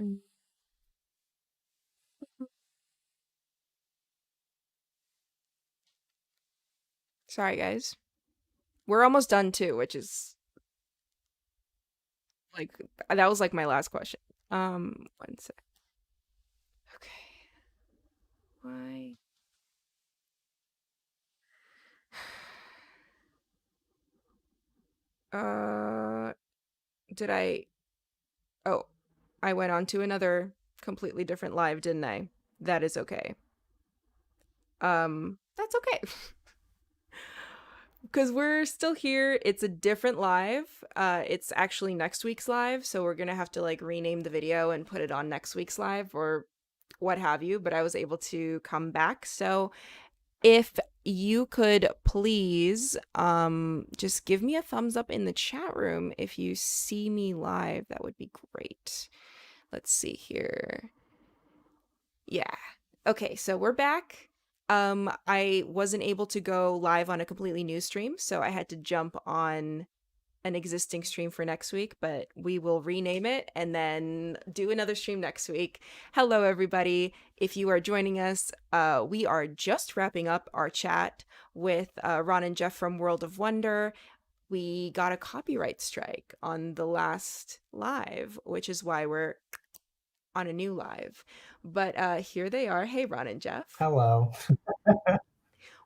Mm. Sorry, guys. We're almost done too, which is like that was like my last question. One sec. Okay. Why? Uh, did I? Oh, I went on to another completely different live, didn't I? That is okay. That's okay. Because we're still here. It's a different live. It's actually next week's live, so we're gonna have to like rename the video and put it on next week's live or what have you. But I was able to come back. So if you could please just give me a thumbs up in the chat room if you see me live, that would be great. Let's see here. Yeah. Okay, so we're back. I wasn't able to go live on a completely new stream, so I had to jump on an existing stream for next week, but we will rename it and then do another stream next week. Hello, everybody. If you are joining us, we are just wrapping up our chat with Ron and Jeff from World of Wonder. We got a copyright strike on the last live, which is why we're on a new live. But here they are. Hey, Ron and Jeff. Hello.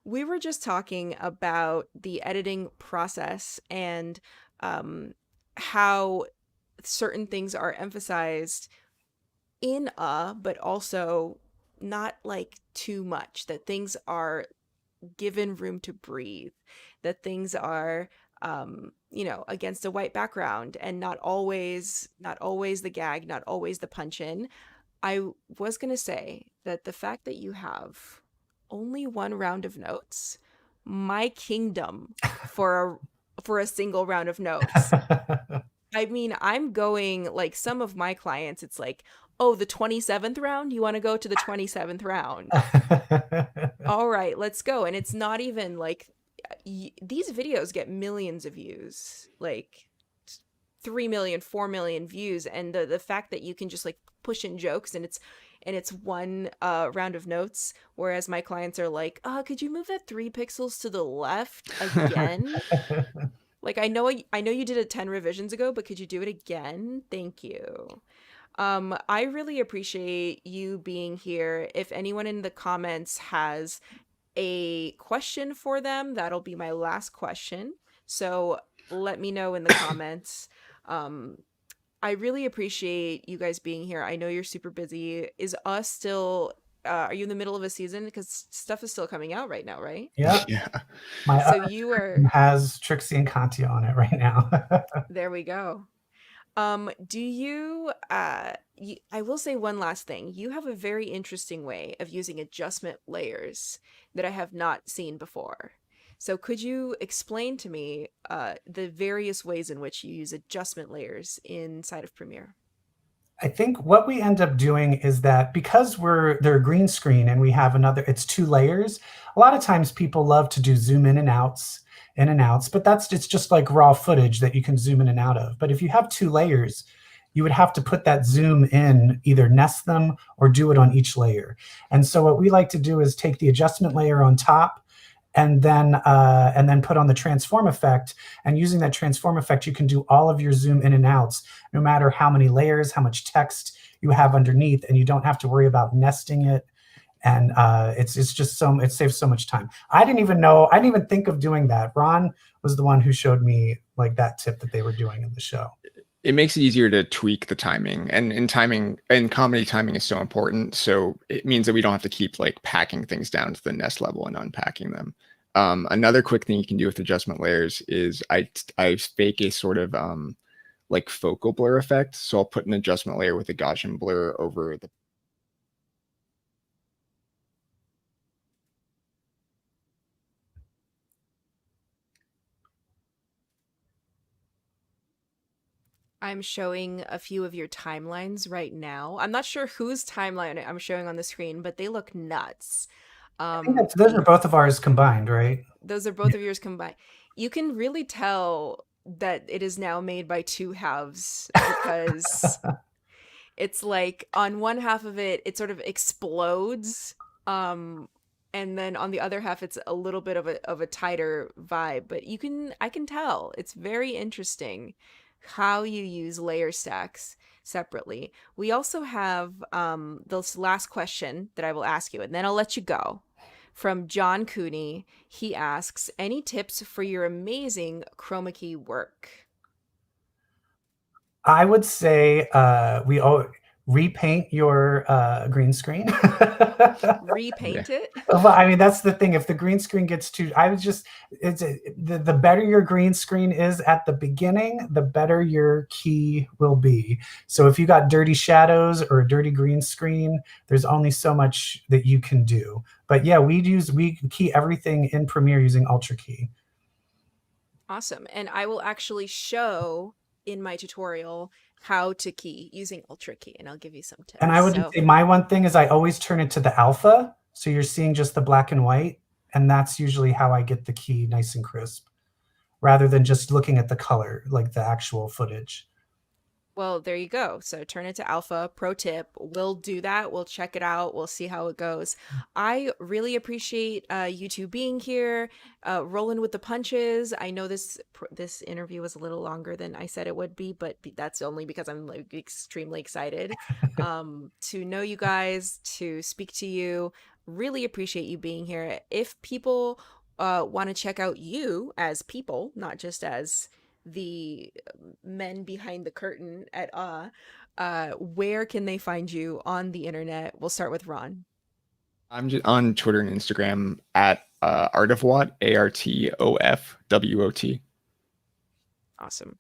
We were just talking about the editing process and um, how certain things are emphasized in but also not like too much, that things are given room to breathe, that things are against a white background and not always the gag, not always the punch in. I was going to say that the fact that you have only one round of notes, my kingdom for a single round of notes. I mean, I'm going like some of my clients, it's like, "Oh, the 27th round, you want to go to the 27th round." All right, let's go. And it's not even like these videos get millions of views, like 3 million, 4 million views, and the fact that you can just like push in jokes and it's one round of notes, whereas my clients are like, could you move that 3 pixels to the left again? Like I know you did it 10 revisions ago, but could you do it again? Thank you. I really appreciate you being here. If anyone in the comments has a question for them, that'll be my last question. So let me know in the comments. Um, I really appreciate you guys being here. I know you're super busy. Is us still, are you in the middle of a season? Because stuff is still coming out right now, right? Yep. Yeah. My So other you are, has Trixie and Katya on it right now. there we go. Do you, I will say one last thing. You have a very interesting way of using adjustment layers that I have not seen before. So could you explain to me the various ways in which you use adjustment layers inside of Premiere? I think what we end up doing is that because they're green screen and we have it's two layers. A lot of times people love to do zoom in and outs, but it's just like raw footage that you can zoom in and out of. But if you have two layers, you would have to put that zoom in, either nest them or do it on each layer. And so what we like to do is take the adjustment layer on top and then put on the transform effect. And using that transform effect, you can do all of your zoom in and outs, no matter how many layers, how much text you have underneath, and you don't have to worry about nesting it. And it's just it saves so much time. I didn't even think of doing that. Ron was the one who showed me like that tip that they were doing in the show. It makes it easier to tweak the timing, and in timing and comedy, timing is so important. So it means that we don't have to keep like packing things down to the nest level and unpacking them. Another quick thing you can do with adjustment layers is I fake a sort of like focal blur effect. So I'll put an adjustment layer with a Gaussian blur over the. I'm showing a few of your timelines right now. I'm not sure whose timeline I'm showing on the screen, but they look nuts. I think Um, those are both of ours combined, right? those are both of yours combined. You can really tell that it is now made by two halves because It's like on one half of it, it sort of explodes. Um, and then on the other half, it's a little bit of a tighter vibe. But I can tell it's very interesting how you use layer stacks separately. We also have this last question that I will ask you, and then I'll let you go. From John Cooney, he asks, any tips for your amazing chroma key work? I would say repaint your green screen. Repaint it? Well, I mean, that's the thing. If the green screen gets too, I was just, the better your green screen is at the beginning, the better your key will be. So if you got dirty shadows or a dirty green screen, there's only so much that you can do. But yeah, we key everything in Premiere using Ultra Key. Awesome. And I will actually show in my tutorial how to key using Ultra Key, and I'll give you some And tips. I would just So, say my one thing is I always turn it to the alpha. So you're seeing just the black and white. And that's usually how I get the key nice and crisp rather than just looking at the color, like the actual footage. well, there you go. So turn it to alpha. Pro tip. We'll do that. We'll check it out. We'll see how it goes. I really appreciate you two being here, rolling with the punches. I know this interview was a little longer than I said it would be, but that's only because I'm like extremely excited to know you guys, to speak to you. Really appreciate you being here. If people want to check out you as people, not just as the men behind the curtain at where can they find you on the internet? We'll start with Ron. I'm just on Twitter and Instagram at Artofwot, ARTOFWOT. Awesome.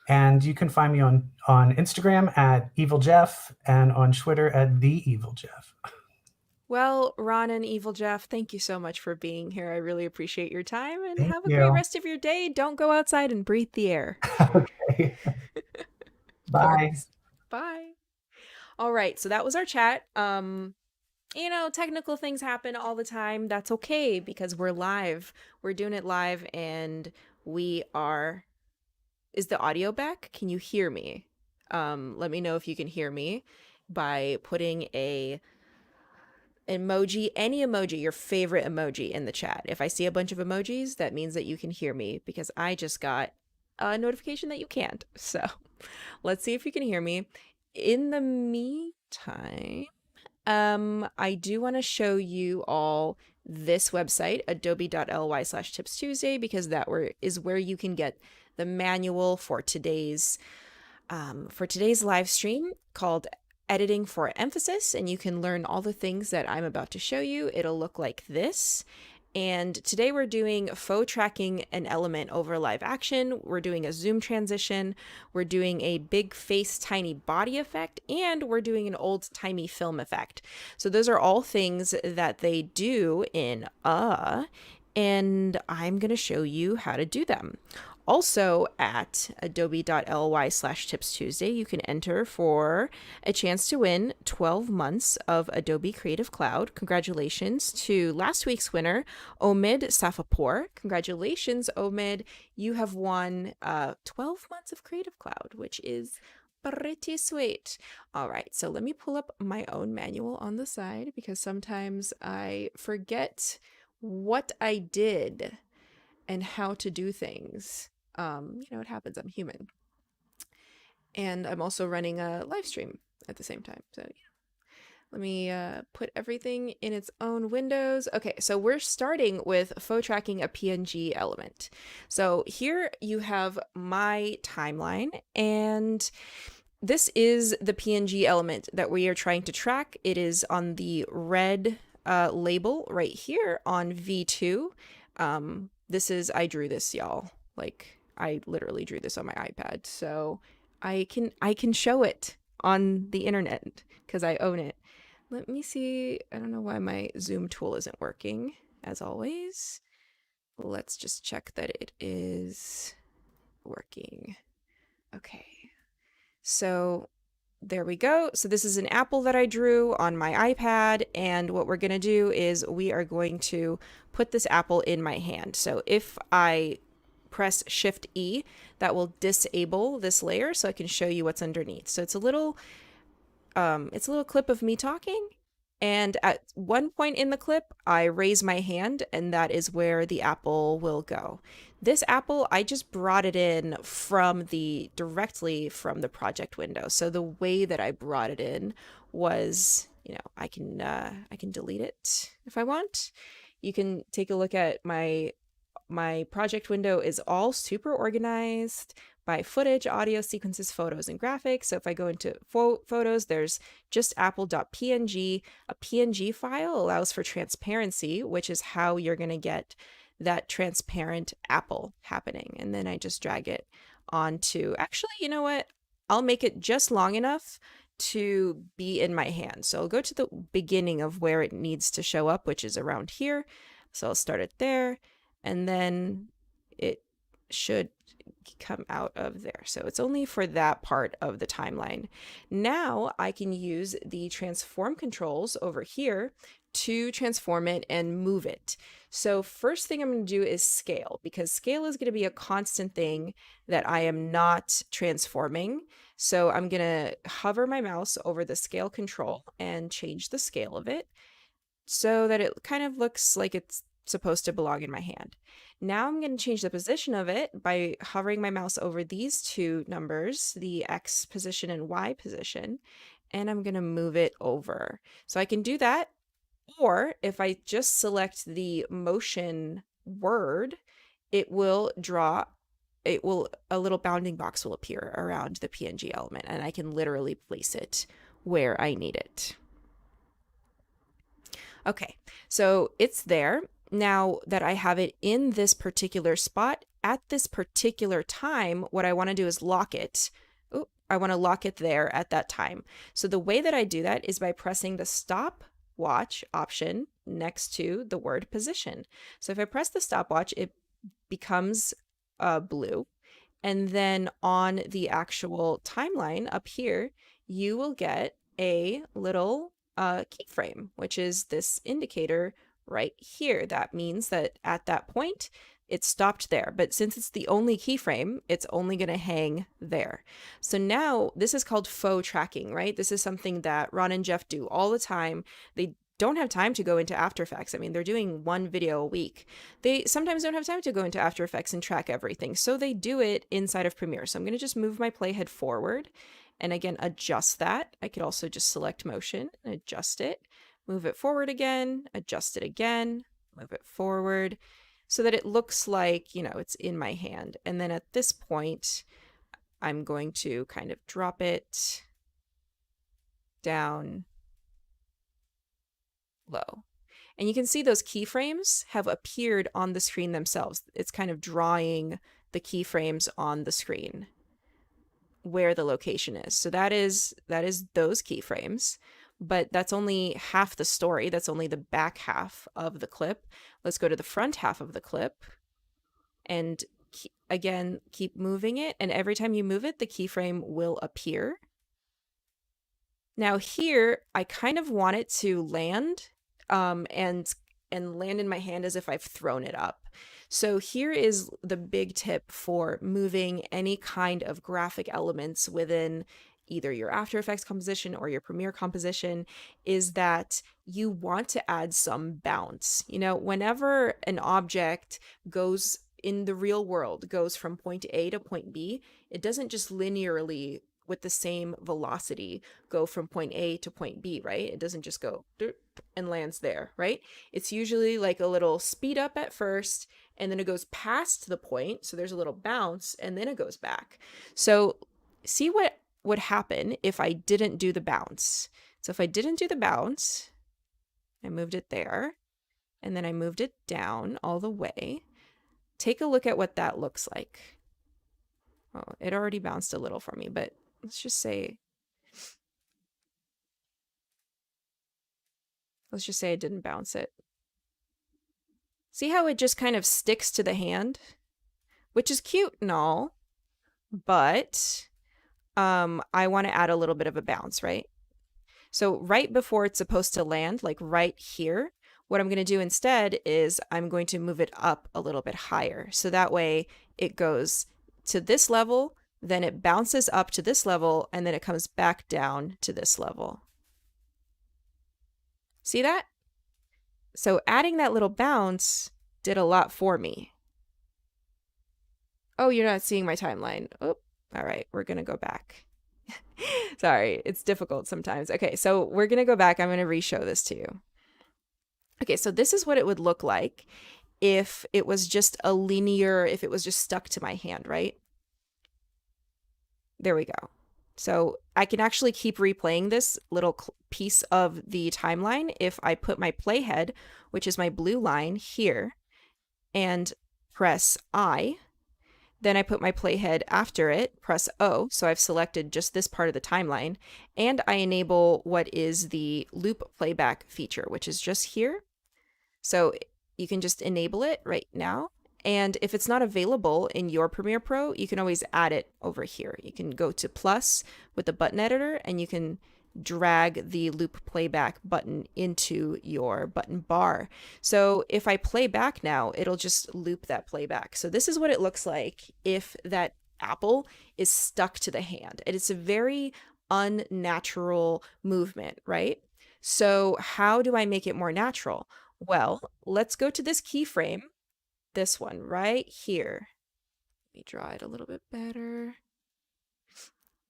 And you can find me on Instagram at Evil Jeff and on Twitter at The Evil Jeff. Well, Ron and Evil Jeff, thank you so much for being here. I really appreciate your time and Thank have a great you. rest of your day. Don't go outside and breathe the air. Okay. Of Bye. course. Bye. All right, so that was our chat. Technical things happen all the time. That's okay because we're live. We're doing it live and we are is the audio back? Can you hear me? Let me know if you can hear me by putting a emoji, any emoji, your favorite emoji in the chat. If I see a bunch of emojis, that means that you can hear me because I just got a notification that you can't. So let's see if you can hear me. In the meantime, I do want to show you all this website, adobe.ly/tipstuesday, because is where you can get the manual for today's live stream called Editing for Emphasis, and you can learn all the things that I'm about to show you. It'll look like this. And today we're doing faux tracking an element over live action. We're doing a zoom transition. We're doing a big face, tiny body effect, and we're doing an old timey film effect. So those are all things that they do in and I'm going to show you how to do them. Also at adobe.ly/tipstuesday, you can enter for a chance to win 12 months of Adobe Creative Cloud. Congratulations to last week's winner, Omid Safapour. Congratulations, Omid. You have won 12 months of Creative Cloud, which is pretty sweet. All right, so let me pull up my own manual on the side because sometimes I forget what I did and how to do things. It happens. I'm human. And I'm also running a live stream at the same time. So, let me put everything in its own windows. Okay, so we're starting with faux tracking a PNG element. So here you have my timeline, and this is the PNG element that we are trying to track. It is on the red label right here on V2. I drew this, y'all. Like, I literally drew this on my iPad, so I can show it on the internet because I own it. Let me see. I don't know why my zoom tool isn't working, as always. Let's just check that it is working. Okay. So there we go. So this is an apple that I drew on my iPad, and what we're going to do is we are going to put this apple in my hand. So if I press Shift E, that will disable this layer so I can show you what's underneath. So it's a little clip of me talking. And at one point in the clip, I raise my hand, and that is where the apple will go. This apple, I just brought it in directly from the project window. So the way that I brought it in was, I can delete it if I want. You can take a look at my project window is all super organized by footage, audio, sequences, photos, and graphics. So if I go into photos, there's just apple.png. A PNG file allows for transparency, which is how you're going to get that transparent apple happening. And then I just drag it onto, actually, you know what? I'll make it just long enough to be in my hand. So I'll go to the beginning of where it needs to show up, which is around here. So I'll start it there, and then it should come out of there. So it's only for that part of the timeline. Now I can use the transform controls over here to transform it and move it. So first thing I'm going to do is scale, because scale is going to be a constant thing that I am not transforming. So I'm going to hover my mouse over the scale control and change the scale of it so that it kind of looks like it's supposed to belong in my hand. Now I'm going to change the position of it by hovering my mouse over these two numbers, the X position and Y position, and I'm going to move it over. So I can do that, or if I just select the motion word, a little bounding box will appear around the PNG element, and I can literally place it where I need it. Okay, so it's there. Now that I have it in this particular spot at this particular time, what I want to do is lock it. I want to lock it there at that time. So the way that I do that is by pressing the stopwatch option next to the word position. So if I press the stopwatch, it becomes blue. And then on the actual timeline up here, you will get a little keyframe, which is this indicator right here. That means that at that point, it stopped there. But since it's the only keyframe, it's only going to hang there. So now this is called faux tracking, right? This is something that Ron and Jeff do all the time. They don't have time to go into After Effects. I mean, they're doing one video a week. They sometimes don't have time to go into After Effects and track everything. So they do it inside of Premiere. So I'm going to just move my playhead forward and again, adjust that. I could also just select motion and adjust it, move it forward again, adjust it again, move it forward so that it looks like, it's in my hand. And then at this point, I'm going to kind of drop it down low. And you can see those keyframes have appeared on the screen themselves. It's kind of drawing the keyframes on the screen where the location is. So that is those keyframes, but that's only half the story. That's only the back half of the clip. Let's go to the front half of the clip and again, keep moving it. And every time you move it, the keyframe will appear. Now here, I kind of want it to land and land in my hand as if I've thrown it up. So here is the big tip for moving any kind of graphic elements within either your After Effects composition or your Premiere composition, is that you want to add some bounce. Whenever an object goes in the real world, goes from point A to point B, it doesn't just linearly with the same velocity go from point A to point B, right? It doesn't just go and lands there, right? It's usually like a little speed up at first, and then it goes past the point, so there's a little bounce, and then it goes back. So see what would happen if I didn't do the bounce. So if I didn't do the bounce, I moved it there, and then I moved it down all the way. Take a look at what that looks like. Oh, it already bounced a little for me, but let's just say I didn't bounce it. See how it just kind of sticks to the hand? Which is cute and all, but I want to add a little bit of a bounce, right? So right before it's supposed to land, like right here, What I'm going to do instead is I'm going to move it up a little bit higher. So that way it goes to this level, then it bounces up to this level, and then it comes back down to this level. See that? So adding that little bounce did a lot for me. Oh, you're not seeing my timeline. Oh, all right, we're going to go back. Sorry, it's difficult sometimes. Okay, so we're going to go back. I'm going to re-show this to you. Okay, so this is what it would look like if it was just a linear, if it was just stuck to my hand, right? There we go. So I can actually keep replaying this little piece of the timeline if I put my playhead, which is my blue line, here, and press I. Then I put my playhead after it, press O, so I've selected just this part of the timeline, and I enable what is the loop playback feature, which is just here. So you can just enable it right now. And if it's not available in your Premiere Pro, you can always add it over here. You can go to plus with the button editor and you can drag the loop playback button into your button bar. So if I play back now, it'll just loop that playback. So this is what it looks like if that apple is stuck to the hand. And it's a very unnatural movement, right? So how do I make it more natural? Well, let's go to this keyframe, this one right here. Let me draw it a little bit better.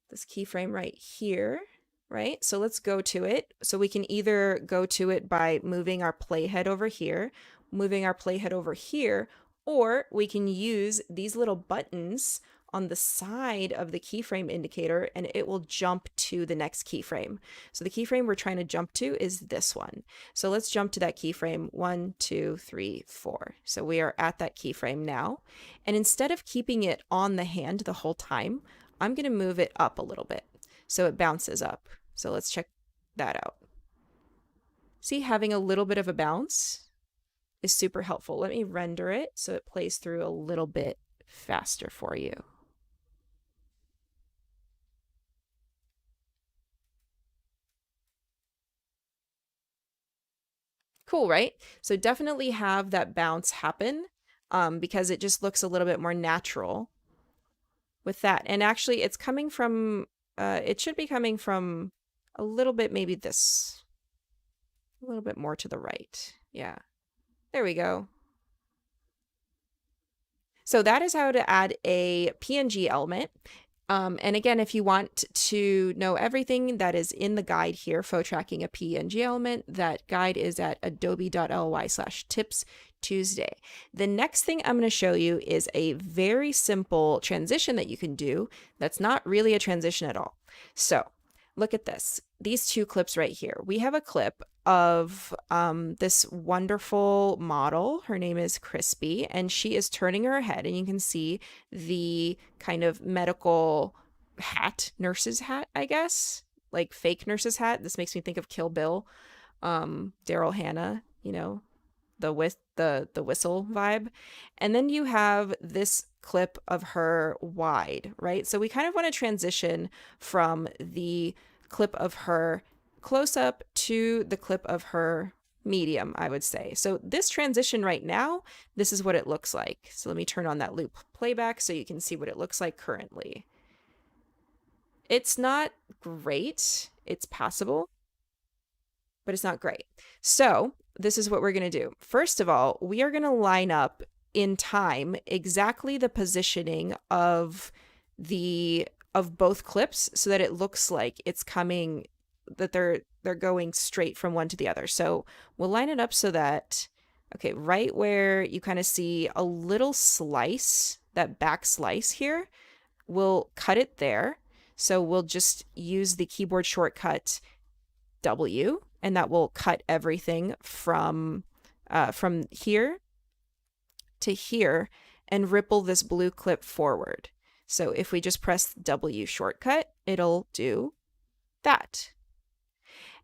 This keyframe right here, right? So let's go to it. So we can either go to it by moving our playhead over here, or we can use these little buttons on the side of the keyframe indicator and it will jump to the next keyframe. So the keyframe we're trying to jump to is this one. So let's jump to that keyframe 1, 2, 3, 4. So we are at that keyframe now. And instead of keeping it on the hand the whole time, I'm going to move it up a little bit so it bounces up. So let's check that out. See, having a little bit of a bounce is super helpful. Let me render it so it plays through a little bit faster for you. Cool, right? So definitely have that bounce happen because it just looks a little bit more natural with that. And actually it's coming from, it should be coming from a little bit, maybe this, a little bit more to the right. Yeah, there we go. So that is how to add a PNG element. And again, if you want to know everything that is in the guide here for tracking a PNG element, that guide is at adobe.ly/tips Tuesday. The next thing I'm going to show you is a very simple transition that you can do that's not really a transition at all. So look at this. These two clips right here. We have a clip of this wonderful model. Her name is Crispy, and she is turning her head, and you can see the kind of medical hat, nurse's hat, I guess, like fake nurse's hat. This makes me think of Kill Bill, Daryl Hannah, you know, the whistle vibe. And then you have this clip of her wide, right? So we kind of want to transition from the clip of her close up to the clip of her medium, I would say. So this transition right now, this is what it looks like. So let me turn on that loop playback so you can see what it looks like currently. It's not great. It's passable, but it's not great. So this is what we're going to do. First of all, we are going to line up in time exactly the positioning of both clips so that it looks like it's coming, that they're going straight from one to the other. So we'll line it up so that, okay, right where you kind of see a little slice, that back slice here, we'll cut it there. So we'll just use the keyboard shortcut W, and that will cut everything from here to here and ripple this blue clip forward. So if we just press W shortcut, it'll do that.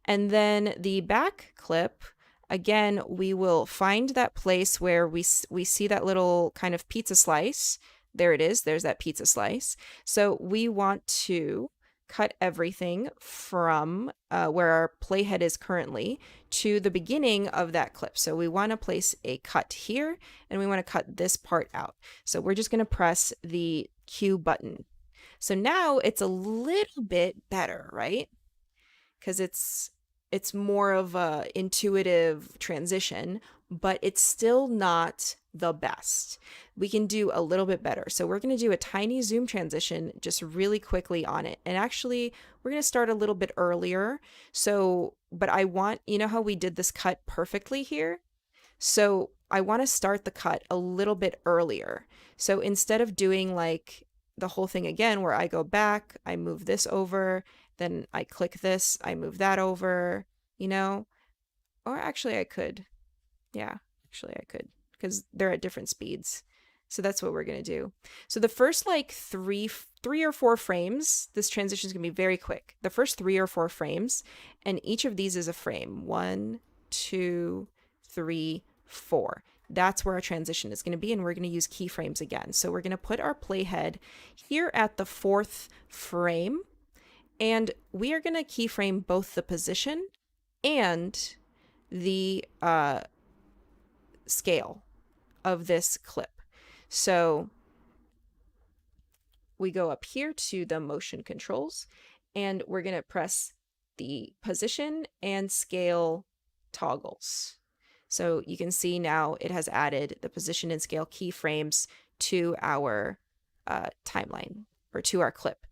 And then the back clip, again, we will find that place where we see that little kind of pizza slice. There it is. There's that pizza slice. So we want to cut everything from where our playhead is currently to the beginning of that clip. So we want to place a cut here, and we want to cut this part out. So we're just going to press the Q button. So now it's a little bit better, right? Because it's more of a intuitive transition, but it's still not the best. We can do a little bit better. So we're going to do a tiny zoom transition just really quickly on it. And actually, we're going to start a little bit earlier. So, but I want, you know how we did this cut perfectly here? So I want to start the cut a little bit earlier. So instead of doing like the whole thing again, where I go back, I move this over, then I click this, I move that over, you know? Or actually I could. Yeah, actually I could, because they're at different speeds. So that's what we're going to do. So the first like three or four frames, this transition is going to be very quick. The first 3 or 4 frames, and each of these is a frame. 1, 2, 3, 4. That's where our transition is going to be, and we're going to use keyframes again. So we're going to put our playhead here at the 4th frame, and we are going to keyframe both the position and the scale of this clip. So we go up here to the motion controls, and we're going to press the position and scale toggles. So you can see now it has added the position and scale keyframes to our timeline, or to our clip.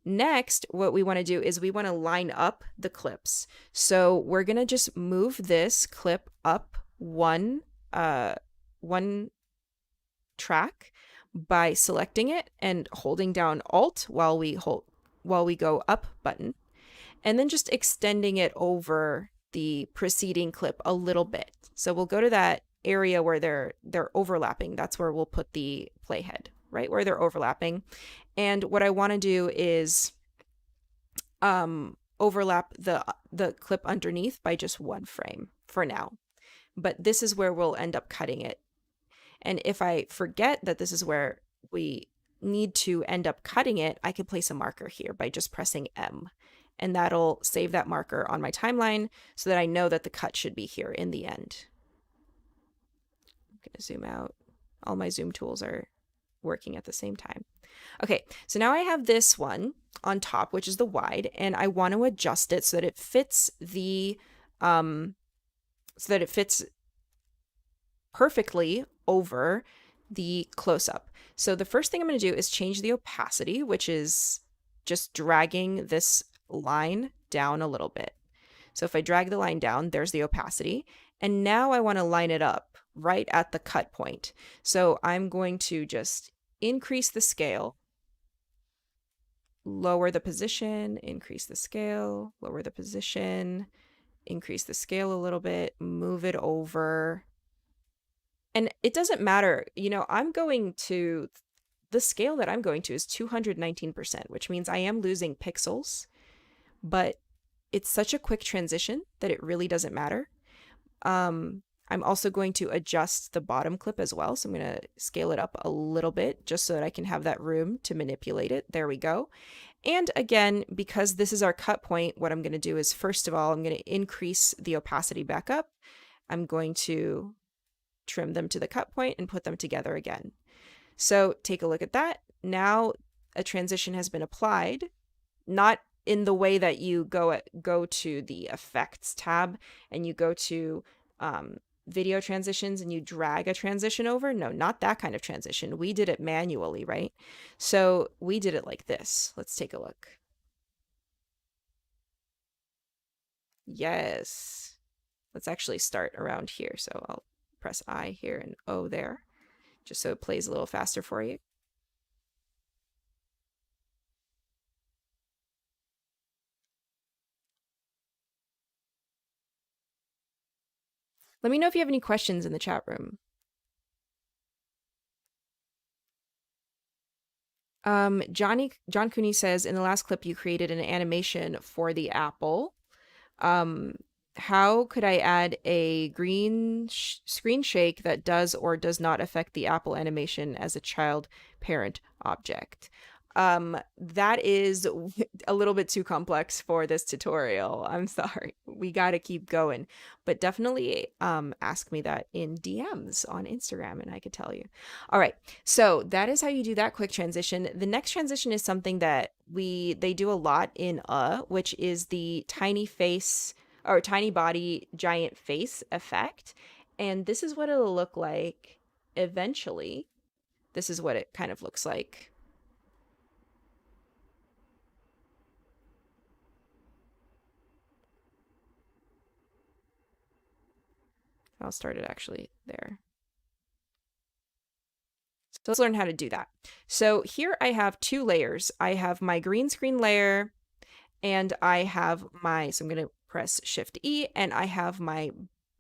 Next, what we want to do is we want to line up the clips. So we're going to just move this clip up one track by selecting it and holding down Alt while we go up button, and then just extending it over the preceding clip a little bit. So we'll go to that area where they're overlapping. That's where we'll put the playhead, right where they're overlapping. And what I want to do is overlap the clip underneath by just 1 frame for now. But this is where we'll end up cutting it. And if I forget that this is where we need to end up cutting it, I could place a marker here by just pressing M. And that'll save that marker on my timeline so that I know that the cut should be here in the end. I'm going to zoom out. All my zoom tools are working at the same time. Okay, so now I have this one on top, which is the wide, and I want to adjust it so that it fits perfectly over the close-up. So the first thing I'm going to do is change the opacity, which is just dragging this line down a little bit. So if I drag the line down, there's the opacity. And now I want to line it up right at the cut point. So I'm going to just increase the scale, lower the position, increase the scale, lower the position, increase the scale a little bit, move it over. And it doesn't matter, I'm going to, the scale that I'm going to is 219%, which means I am losing pixels, but it's such a quick transition that it really doesn't matter. I'm also going to adjust the bottom clip as well. So I'm going to scale it up a little bit just so that I can have that room to manipulate it. There we go. And again, because this is our cut point, what I'm going to do is, first of all, I'm going to increase the opacity back up. I'm going to trim them to the cut point and put them together again. So take a look at that. Now a transition has been applied, not in the way that you go to the effects tab and you go to video transitions and you drag a transition over. No, not that kind of transition. We did it manually, right? So we did it like this. Let's take a look. Yes. Let's actually start around here. So I'll press I here and O there, just so it plays a little faster for you. Let me know if you have any questions in the chat room. John Cooney says, in the last clip, you created an animation for the apple. How could I add a green screen shake that does or does not affect the apple animation as a child parent object? That is a little bit too complex for this tutorial. I'm sorry. We got to keep going. But definitely ask me that in DMs on Instagram and I could tell you. All right. So that is how you do that quick transition. The next transition is something that they do a lot in which is the tiny face or tiny body giant face effect. And this is what it'll look like eventually. This is what it kind of looks like. I'll start it actually there. So let's learn how to do that. So here I have two layers. I have my green screen layer and I have so I'm going to press Shift E and I have my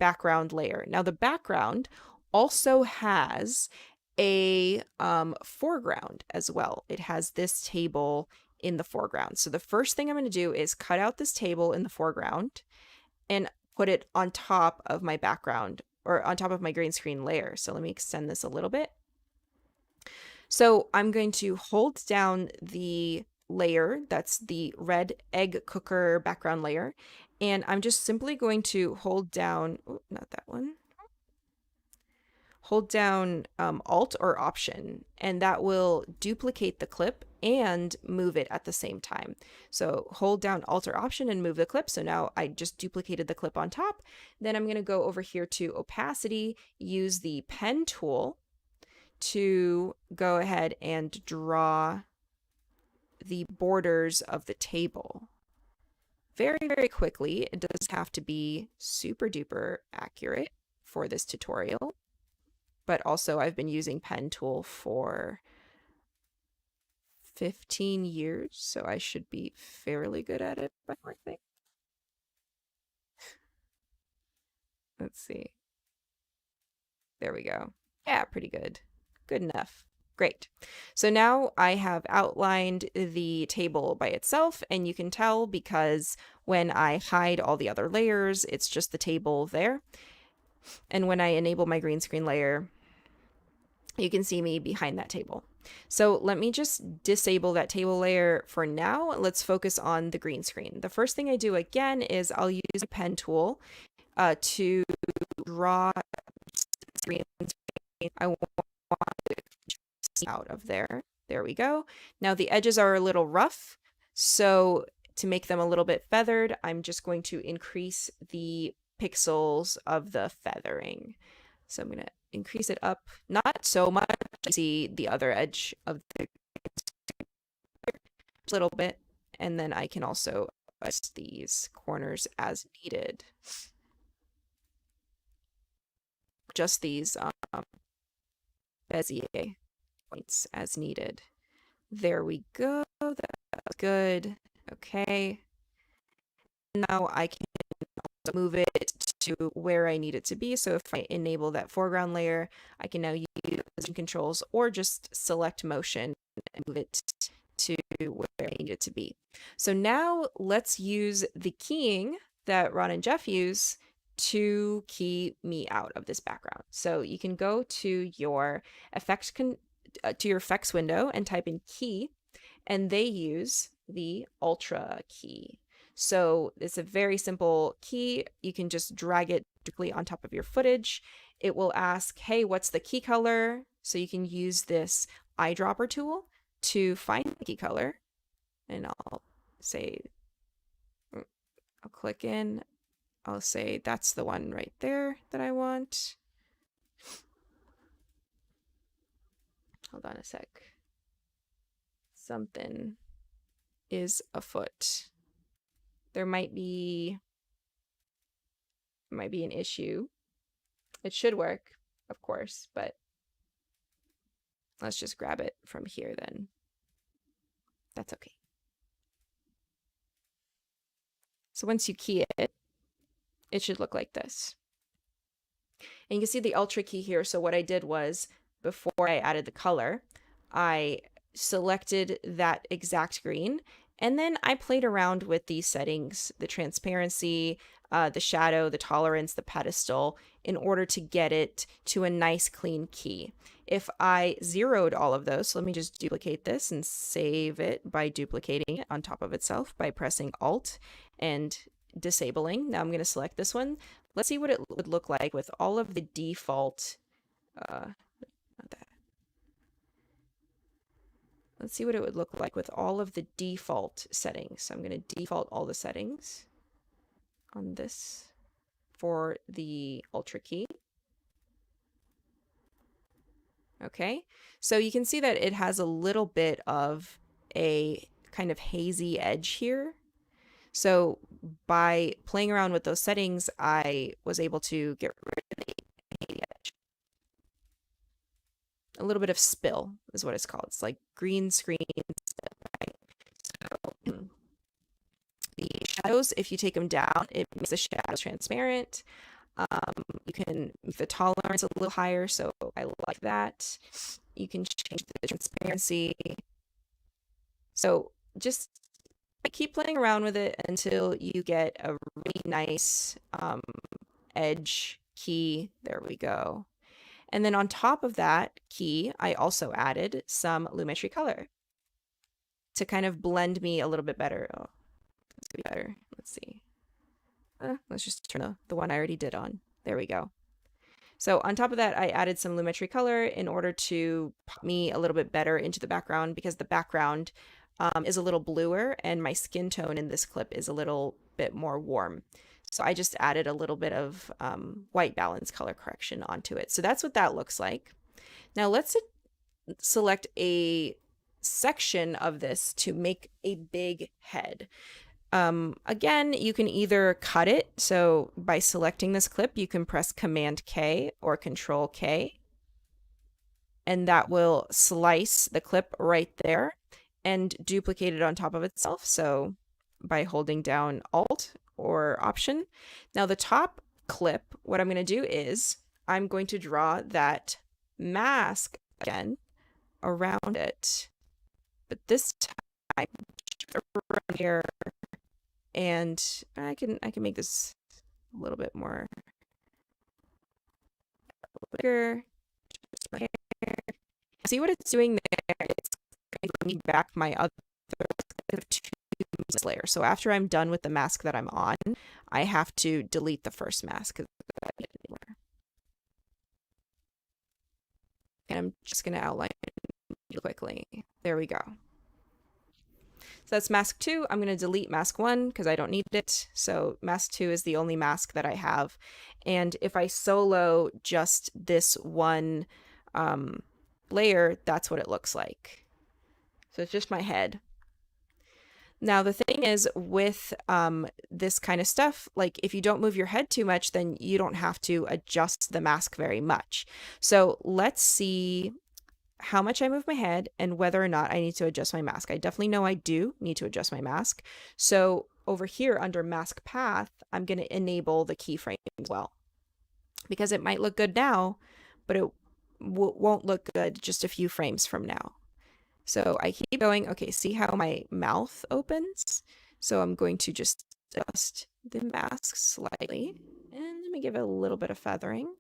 background layer. Now the background also has a foreground as well. It has this table in the foreground. So the first thing I'm going to do is cut out this table in the foreground and put it on top of my background or on top of my green screen layer. So let me extend this a little bit. So I'm going to hold down the layer, that's the red egg cooker background layer, and I'm just simply going to hold down, not that one, hold down Alt or Option, and that will duplicate the clip and move it at the same time. So hold down Alt or Option and move the clip. So now I just duplicated the clip on top. Then I'm going to go over here to opacity, use the pen tool to go ahead and draw the borders of the table very, very quickly. It does have to be super duper accurate for this tutorial, but also I've been using pen tool for 15 years, so I should be fairly good at it, I think. Let's see. There we go. Yeah, pretty good. Good enough. Great. So now I have outlined the table by itself, and you can tell because when I hide all the other layers, it's just the table there. And when I enable my green screen layer, you can see me behind that table. So let me just disable that table layer for now. Let's focus on the green screen. The first thing I do again is I'll use a pen tool to draw green screen. I want it out of there. There we go. Now the edges are a little rough, so to make them a little bit feathered, I'm just going to increase the pixels of the feathering. So I'm going to increase it up, not so much. You see the other edge of the little bit, and then I can also adjust these corners as needed. Just these Bezier points as needed. There we go. That's good. Okay. Now I can move it to where I need it to be. So if I enable that foreground layer, I can now use position controls or just select motion and move it to where I need it to be. So now let's use the keying that Ron and Jeff use to key me out of this background. So you can go to your effects window and type in key, and they use the Ultra key. So it's a very simple key. You can just drag it directly on top of your footage. It will ask, hey, what's the key color? So you can use this eyedropper tool to find the key color. And I'll click in. I'll say that's the one right there that I want. Hold on a sec. Something is afoot. There might be an issue. It should work, of course, but let's just grab it from here then. That's okay. So once you key it, it should look like this. And you can see the Ultra key here. So what I did was, before I added the color, I selected that exact green, and then I played around with these settings, the transparency, the shadow, the tolerance, the pedestal, in order to get it to a nice clean key. If I zeroed all of those, so let me just duplicate this and save it by duplicating it on top of itself by pressing Alt and disabling. Now I'm going to select this one. Let's see what it would look like with all of the default, not that. Let's see what it would look like with all of the default settings. So I'm going to default all the settings on this for the Ultra key. Okay, so you can see that it has a little bit of a kind of hazy edge here. So by playing around with those settings, I was able to get rid of the hazy edge. A little bit of spill is what it's called. It's like green screen spill, right? So the shadows, if you take them down, it makes the shadows transparent. You can make the tolerance a little higher, so I like that. You can change the transparency. So just keep playing around with it until you get a really nice edge key. There we go. And then on top of that key, I also added some Lumetri color to kind of blend me a little bit better. Oh, this could be better. Let's see. Let's just turn the one I already did on. There we go. So on top of that, I added some Lumetri color in order to pop me a little bit better into the background, because the background is a little bluer and my skin tone in this clip is a little bit more warm. So I just added a little bit of white balance color correction onto it. So that's what that looks like. Now let's select a section of this to make a big head. Again, you can either cut it. So by selecting this clip, you can press Command K or Control K, and that will slice the clip right there and duplicate it on top of itself. So by holding down Alt or Option. Now the top clip, what I'm going to do is I'm going to draw that mask again around it, but this time around here. And I can make this a little bit more bigger. See what it's doing there? It's bringing back my other two layer. So after I'm done with the mask that I'm on, I have to delete the first mask because I don't need it anymore. And I'm just going to outline it quickly. There we go. So that's mask 2. I'm going to delete mask 1 because I don't need it. So mask 2 is the only mask that I have. And if I solo just this one layer, that's what it looks like. So it's just my head. Now the thing is with this kind of stuff, like if you don't move your head too much, then you don't have to adjust the mask very much. So let's see how much I move my head and whether or not I need to adjust my mask. I definitely know I do need to adjust my mask. So over here under mask path, I'm going to enable the keyframe as well, because it might look good now, but it won't look good just a few frames from now. So I keep going. Okay, see how my mouth opens? So I'm going to just adjust the mask slightly, and let me give it a little bit of feathering.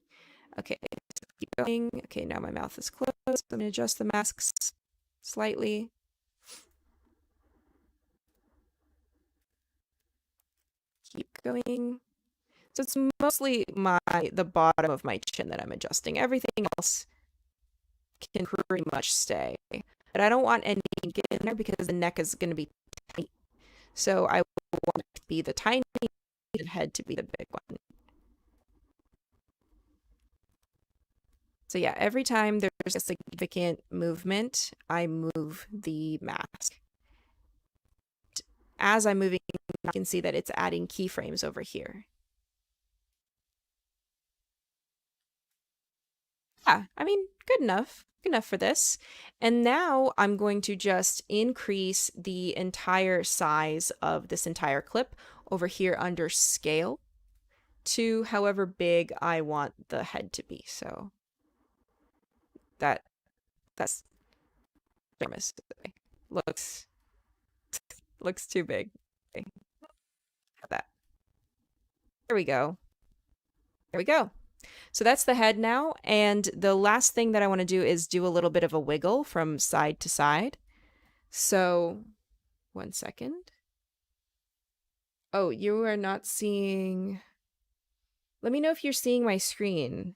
Okay, keep going. Okay, now my mouth is closed. I'm going to adjust the masks slightly. Keep going. So it's mostly the bottom of my chin that I'm adjusting. Everything else can pretty much stay. But I don't want any get in there because the neck is going to be tiny. So I want it to be the tiny and head to be the big one. So yeah, every time there's a significant movement, I move the mask. As I'm moving, you can see that it's adding keyframes over here. Yeah, I mean, good enough for this. And now I'm going to just increase the entire size of this entire clip over here under scale to however big I want the head to be. So that's looks too big. Okay. That. There we go. There we go. So that's the head now. And the last thing that I want to do is do a little bit of a wiggle from side to side. So, one second. Oh, you are not seeing. Let me know if you're seeing my screen.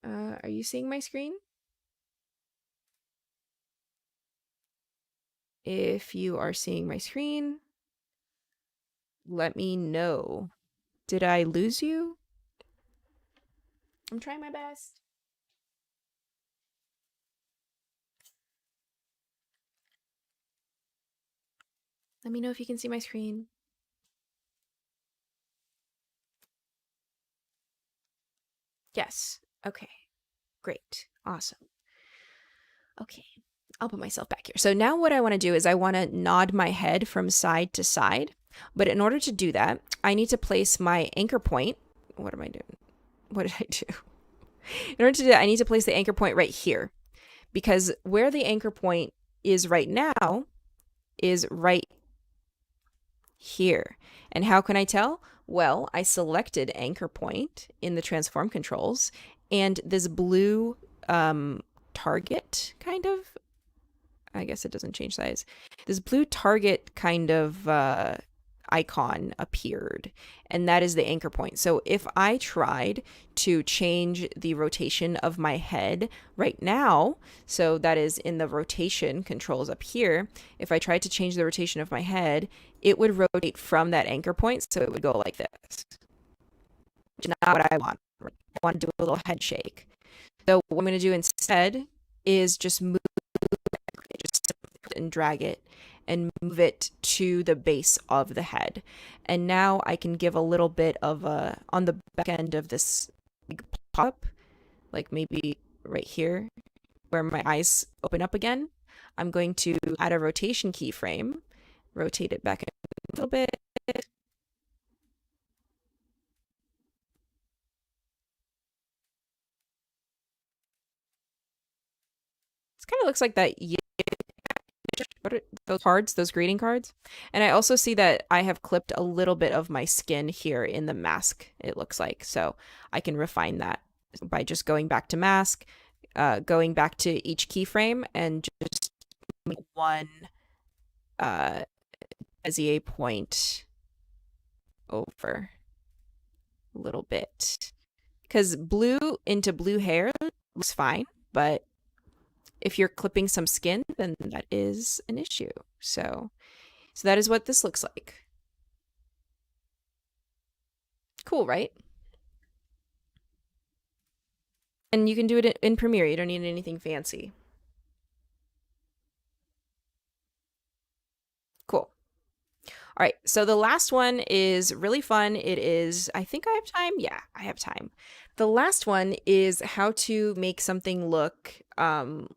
Are you seeing my screen? If you are seeing my screen, let me know. Did I lose you? I'm trying my best. Let me know if you can see my screen. Yes. Okay. Great. Awesome. Okay. I'll put myself back here. So now what I want to do is I want to nod my head from side to side. But in order to do that, I need to place my anchor point. What am I doing? What did I do? In order to do that, I need to place the anchor point right here. Because where the anchor point is right now is right here. And how can I tell? Well, I selected anchor point in the transform controls, and this blue target kind of, I guess it doesn't change size. This blue target kind of icon appeared, and that is the anchor point. So if I tried to change the rotation of my head right now, so that is in the rotation controls up here, if I tried to change the rotation of my head, it would rotate from that anchor point, so it would go like this, which is not what I want. I want to do a little head shake. So what I'm going to do instead is just move just and drag it and move it to the base of the head. And now I can give a little bit of a, on the back end of this pop, like maybe right here where my eyes open up again, I'm going to add a rotation keyframe, rotate it back a little bit. It kind of looks like that. What are those cards, those greeting cards? And I also see that I have clipped a little bit of my skin here in the mask, it looks like. So I can refine that by just going back to mask, going back to each keyframe and just make one Bezier point over a little bit. Because blue into blue hair looks fine, but if you're clipping some skin, then that is an issue. So that is what this looks like. Cool, right? And you can do it in Premiere. You don't need anything fancy. Cool. All right, so the last one is really fun. It is, I think I have time. Yeah, I have time. The last one is how to make something look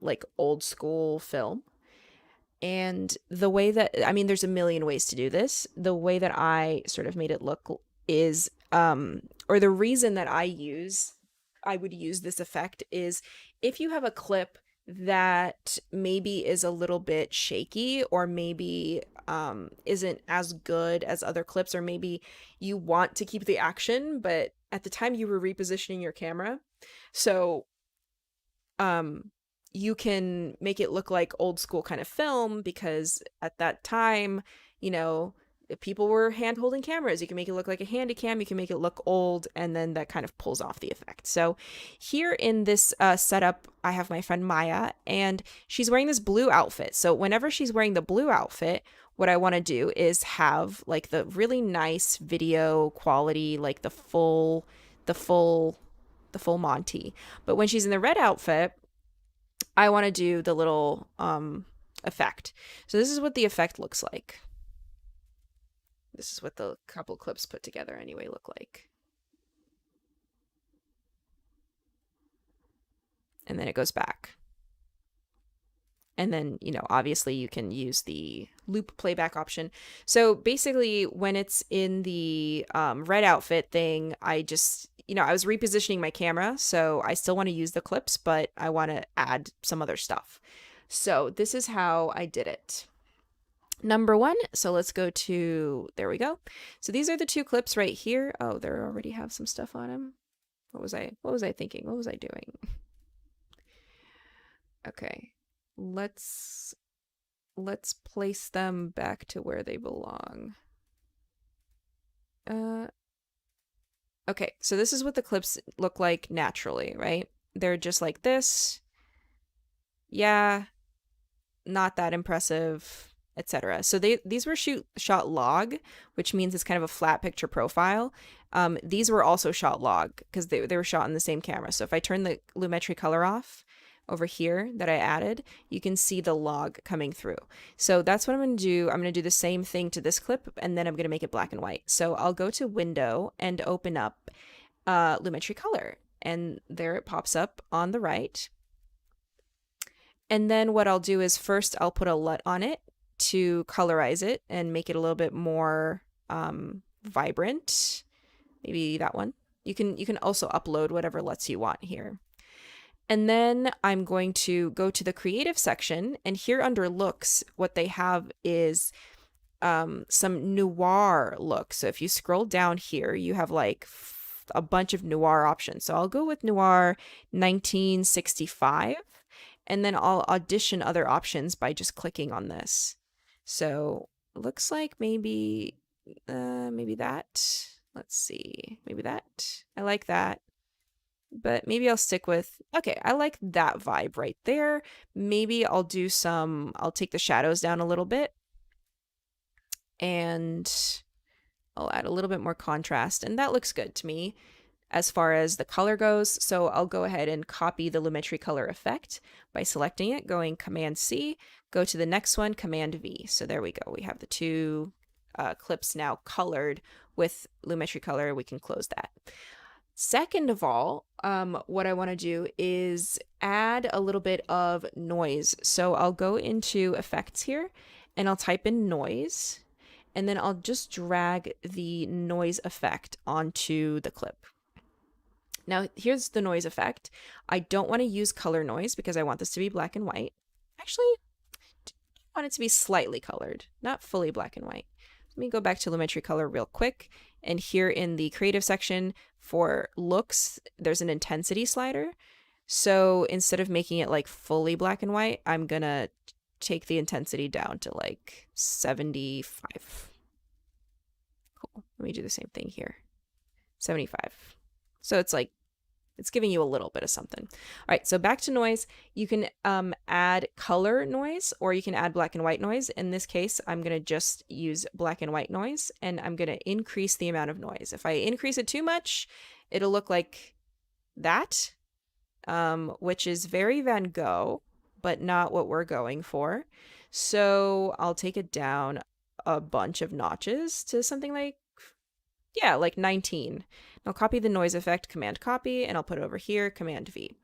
like old school film. And the way that, I mean, there's a million ways to do this. The way that I sort of made it look is, or the reason that I would use this effect is if you have a clip that maybe is a little bit shaky or maybe isn't as good as other clips, or maybe you want to keep the action, but at the time you were repositioning your camera. So you can make it look like old school kind of film because at that time, you know, if people were hand holding cameras. You can make it look like a handy cam, you can make it look old, and then that kind of pulls off the effect. So here in this setup, I have my friend Maya, and she's wearing this blue outfit. So whenever she's wearing the blue outfit, what I want to do is have like the really nice video quality, like the full Monty. But when she's in the red outfit, I want to do the little effect. So this is what the effect looks like. This is what the couple clips put together anyway look like. And then it goes back. And then, you know, obviously you can use the loop playback option. So basically when it's in the red outfit thing, I just, you know, I was repositioning my camera. So I still want to use the clips, but I want to add some other stuff. So this is how I did it. number one. So let's go to, there we go. So these are the two clips right here. Oh, they already have some stuff on them. What was I thinking? What was I doing? Okay. Let's place them back to where they belong. Okay, so this is what the clips look like naturally, right? They're just like this. Yeah, not that impressive, etc. So these were shot log, which means it's kind of a flat picture profile. These were also shot log because they were shot in the same camera. So if I turn the Lumetri color off over here that I added, you can see the log coming through. So that's what I'm going to do. I'm going to do the same thing to this clip, and then I'm going to make it black and white. So I'll go to Window and open up Lumetri color, and there it pops up on the right. And then what I'll do is first I'll put a LUT on it to colorize it and make it a little bit more vibrant. Maybe that one. You can also upload whatever LUTs you want here. And then I'm going to go to the creative section, and here under looks, what they have is some noir looks. So if you scroll down here, you have like a bunch of noir options. So I'll go with noir 1965, and then I'll audition other options by just clicking on this. So looks like maybe that. Let's see, maybe that. I like that. But maybe I'll stick with, okay, I like that vibe right there. Maybe I'll take the shadows down a little bit, and I'll add a little bit more contrast, and that looks good to me as far as the color goes. So I'll go ahead and copy the Lumetri color effect by selecting it, going Command C, go to the next one, Command V. So there we go. We have the two clips now colored with Lumetri color. We can close that. Second of all, what I want to do is add a little bit of noise. So I'll go into effects here and I'll type in noise, and then I'll just drag the noise effect onto the clip. Now here's the noise effect. I don't want to use color noise because I want this to be black and white. Actually, I want it to be slightly colored, not fully black and white. Let me go back to Lumetri color real quick. And here in the creative section for looks, there's an intensity slider. So instead of making it like fully black and white, I'm gonna take the intensity down to like 75. Cool. Let me do the same thing here. 75. So it's like, it's giving you a little bit of something. All right, so back to noise. You can add color noise, or you can add black and white noise. In this case, I'm going to just use black and white noise, and I'm going to increase the amount of noise. If I increase it too much, it'll look like that, which is very Van Gogh, but not what we're going for. So I'll take it down a bunch of notches to something like, yeah, like 19. I'll copy the noise effect, Command copy, and I'll put it over here, Command V.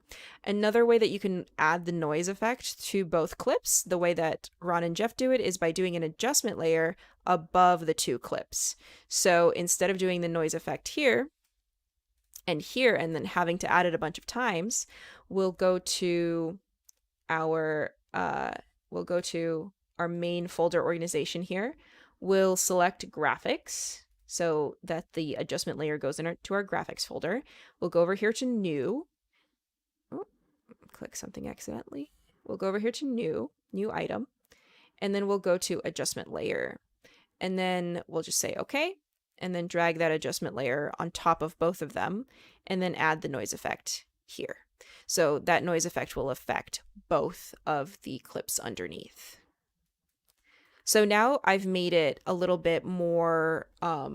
Another way that you can add the noise effect to both clips, the way that Ron and Jeff do it, is by doing an adjustment layer above the two clips. So instead of doing the noise effect here, and then having to add it a bunch of times, we'll go to our main folder organization here. We'll select graphics, so that the adjustment layer goes into our graphics folder. We'll go over here to new. Oh, click something accidentally. We'll go over here to new item, and then we'll go to adjustment layer. And then we'll just say okay, and then drag that adjustment layer on top of both of them, and then add the noise effect here. So that noise effect will affect both of the clips underneath. So now I've made it a little bit more, a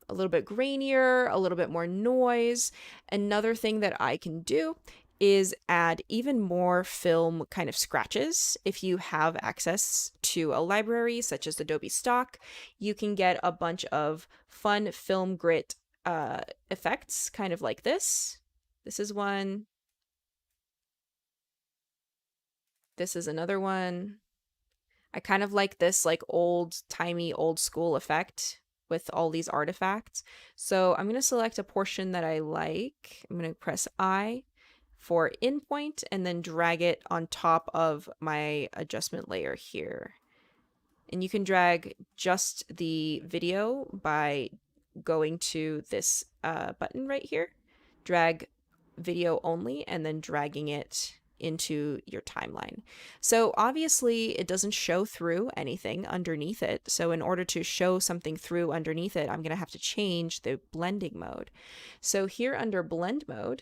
little bit grainier, a little bit more noise. Another thing that I can do is add even more film kind of scratches. If you have access to a library such as Adobe Stock, you can get a bunch of fun film grit effects, kind of like this. This is one. This is another one. I kind of like this like old-timey, old-school effect with all these artifacts. So I'm going to select a portion that I like. I'm going to press I for in point and then drag it on top of my adjustment layer here. And you can drag just the video by going to this button right here, drag video only, and then dragging it into your timeline. So obviously it doesn't show through anything underneath it. So in order to show something through underneath it, I'm going to have to change the blending mode. So here under blend mode,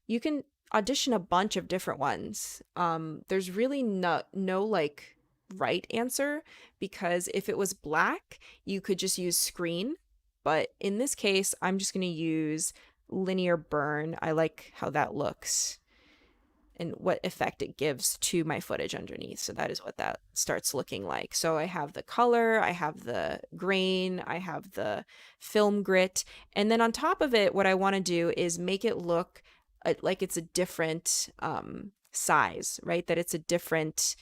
you can audition a bunch of different ones. There's really no like right answer, because if it was black, you could just use screen. But in this case, I'm just going to use linear burn. I like how that looks and what effect it gives to my footage underneath. So that is what that starts looking like. So I have the color, I have the grain, I have the film grit. And then on top of it, what I want to do is make it look like it's a different size, right? That it's a different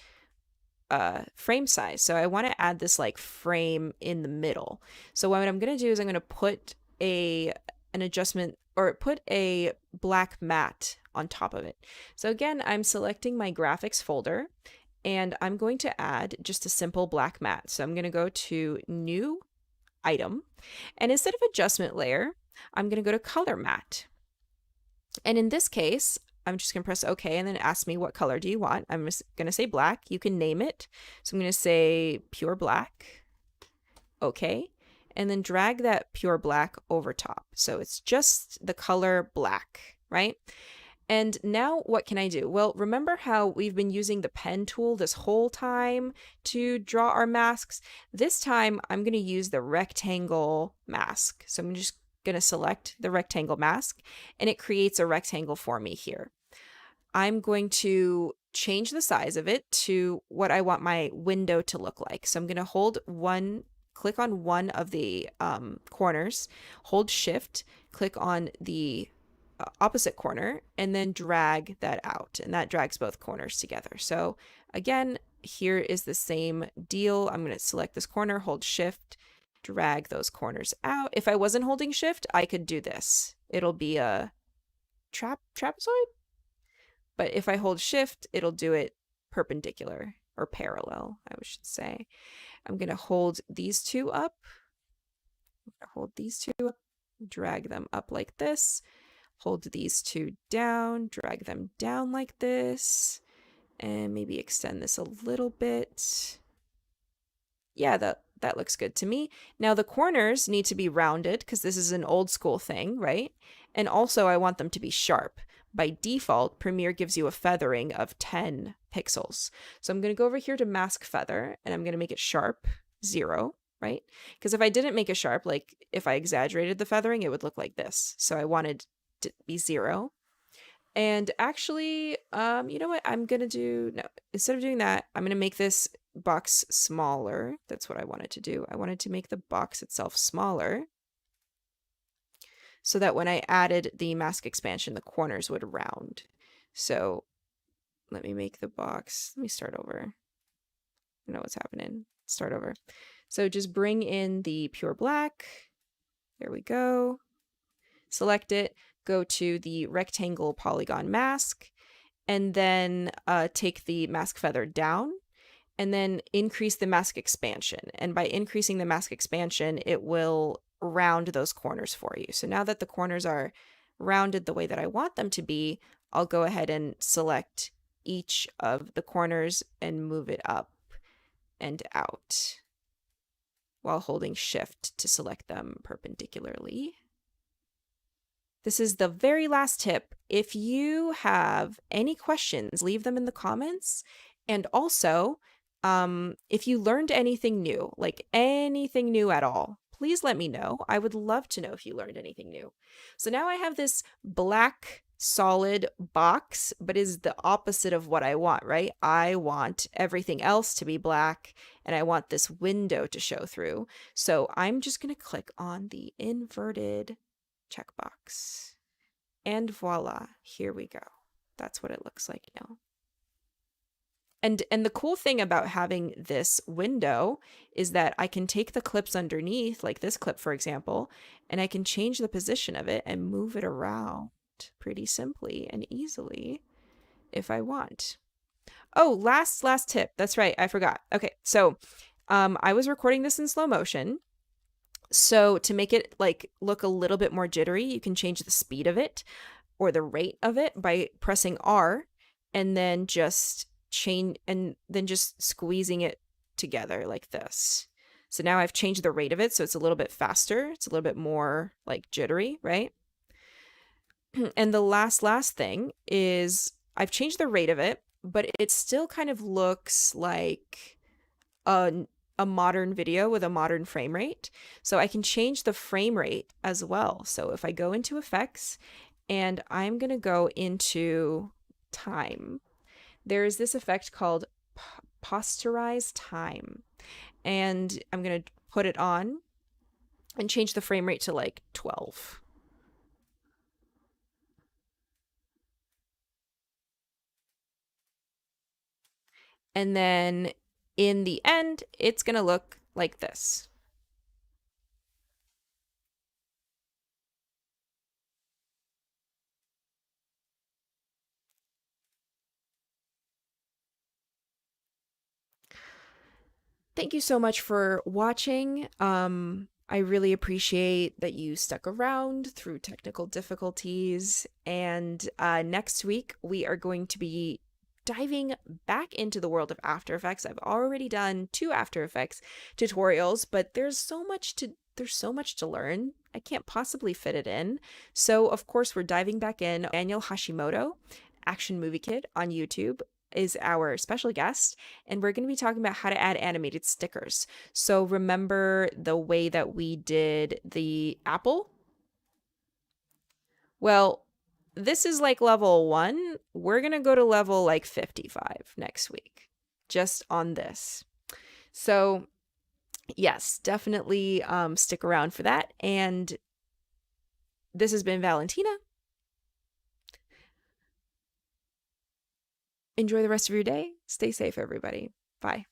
frame size. So I want to add this like frame in the middle. So what I'm going to do is I'm going to put an adjustment, or put a black mat on top of it. So again, I'm selecting my graphics folder and I'm going to add just a simple black mat. So I'm going to go to new item, and instead of adjustment layer, I'm going to go to color mat. And in this case, I'm just going to press OK and then ask me what color do you want. I'm just going to say black. You can name it. So I'm going to say pure black. OK. And then drag that pure black over top. So it's just the color black, right? And now what can I do? Well, remember how we've been using the pen tool this whole time to draw our masks? This time I'm going to use the rectangle mask. So I'm just going to select the rectangle mask, and it creates a rectangle for me here. I'm going to change the size of it to what I want my window to look like. So I'm going to click on one of the corners, hold shift, click on the opposite corner, and then drag that out. And that drags both corners together. So again, here is the same deal. I'm going to select this corner, hold shift, drag those corners out. If I wasn't holding shift, I could do this. It'll be a trapezoid. But if I hold shift, it'll do it perpendicular, or parallel, I should say. I'm going to hold these two up. Hold these two up, drag them up like this. Hold these two down, drag them down like this, and maybe extend this a little bit. Yeah, that looks good to me. Now the corners need to be rounded because this is an old school thing, right? And also I want them to be sharp. By default, Premiere gives you a feathering of 10 pixels. So I'm going to go over here to mask feather, and I'm going to make it sharp, 0, right? Because if I didn't make it sharp, like if I exaggerated the feathering, it would look like this. So I wanted to be 0. And actually, you know what I'm going to do? No, instead of doing that, I'm going to make this box smaller. That's what I wanted to do. I wanted to make the box itself smaller, so that when I added the mask expansion, the corners would round. So let me make the box. Let me start over. I know what's happening. Start over. So just bring in the pure black. There we go. Select it. Go to the rectangle polygon mask. And then take the mask feather down. And then increase the mask expansion. And by increasing the mask expansion, it will round those corners for you. So now that the corners are rounded the way that I want them to be, I'll go ahead and select each of the corners and move it up and out while holding shift to select them perpendicularly. This is the very last tip. If you have any questions, leave them in the comments. And also, if you learned anything new, like anything new at all, please let me know. I would love to know if you learned anything new. So now I have this black solid box, but is the opposite of what I want, right? I want everything else to be black, and I want this window to show through. So I'm just going to click on the inverted checkbox. And voila, here we go. That's what it looks like now. And the cool thing about having this window is that I can take the clips underneath, like this clip, for example, and I can change the position of it and move it around pretty simply and easily if I want. Oh, last tip. That's right. I forgot. Okay. So I was recording this in slow motion. So to make it like look a little bit more jittery, you can change the speed of it or the rate of it by pressing R and then just squeezing it together like this. So now I've changed the rate of it so it's a little bit faster. It's a little bit more like jittery, right? And the last thing is I've changed the rate of it, but it still kind of looks like a a modern video with a modern frame rate. So I can change the frame rate as well. So if I go into effects and I'm going to go into time, there is this effect called posterize time. And I'm going to put it on and change the frame rate to like 12. And then in the end, it's going to look like this. Thank you so much for watching. I really appreciate that you stuck around through technical difficulties. And next week, we are going to be diving back into the world of After Effects. I've already done 2 After Effects tutorials, but there's so much to learn. I can't possibly fit it in. So, of course, we're diving back in. Daniel Hashimoto, Action Movie Kid on YouTube, is our special guest, and we're going to be talking about how to add animated stickers. So remember the way that we did the apple? Well, this is like level 1. We're going to go to level like 55 next week just on this. So, yes, definitely stick around for that. And this has been Valentina. Enjoy the rest of your day. Stay safe, everybody. Bye.